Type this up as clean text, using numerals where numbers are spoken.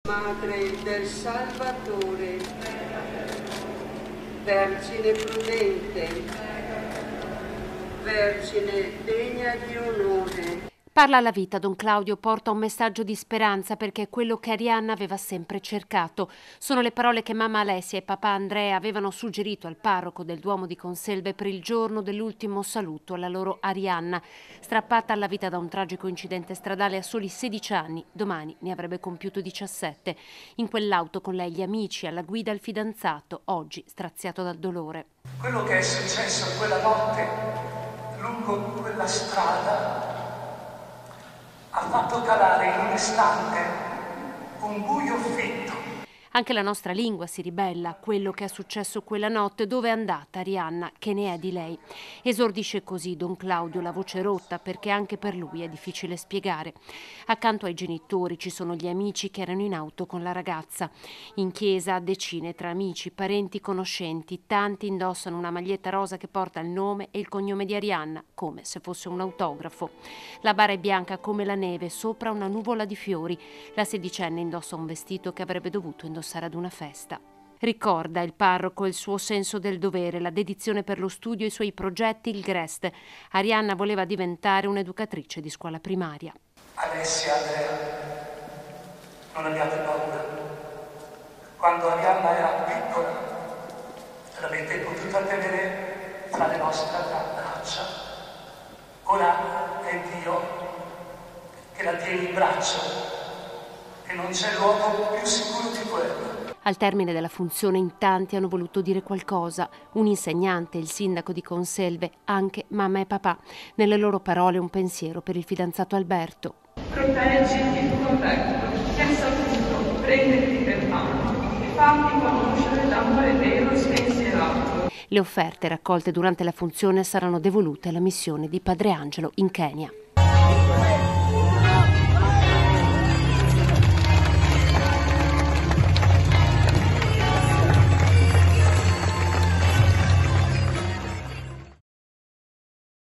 Madre del Salvatore, Vergine prudente, Vergine degna di onore. Parla alla vita, Don Claudio porta un messaggio di speranza perché è quello che Arianna aveva sempre cercato. Sono le parole che mamma Alessia e papà Andrea avevano suggerito al parroco del Duomo di Conselve per il giorno dell'ultimo saluto alla loro Arianna, strappata alla vita da un tragico incidente stradale a soli 16 anni. Domani ne avrebbe compiuto 17. In quell'auto con lei gli amici, alla guida il fidanzato, oggi straziato dal dolore. Quello che è successo quella notte lungo quella strada ha fatto calare in un istante un buio fitto. Anche la nostra lingua si ribella a quello che è successo quella notte. Dove è andata Arianna? Che ne è di lei? Esordisce così Don Claudio, la voce rotta, perché anche per lui è difficile spiegare. Accanto ai genitori ci sono gli amici che erano in auto con la ragazza. In chiesa decine tra amici, parenti, conoscenti. Tanti indossano una maglietta rosa che porta il nome e il cognome di Arianna, come se fosse un autografo. La bara è bianca come la neve, sopra una nuvola di fiori. La sedicenne indossa un vestito che avrebbe dovuto indossare ad una festa. Ricorda il parroco il suo senso del dovere, la dedizione per lo studio, i suoi progetti, il Grest. Arianna voleva diventare un'educatrice di scuola primaria. Alessia, Andrea, non abbiate paura. Quando Arianna era piccola, l'avete potuta tenere tra le vostre braccia. Ora è Dio che la tiene in braccio. E non c'è luogo più sicuro di quello. Al termine della funzione in tanti hanno voluto dire qualcosa. Un insegnante, il sindaco di Conselve, anche mamma e papà. Nelle loro parole un pensiero per il fidanzato Alberto. Proteggi il tuo petto, che è saputo prenderti per mano e farti conoscere l'amore vero e spensierato. Le offerte raccolte durante la funzione saranno devolute alla missione di Padre Angelo in Kenya.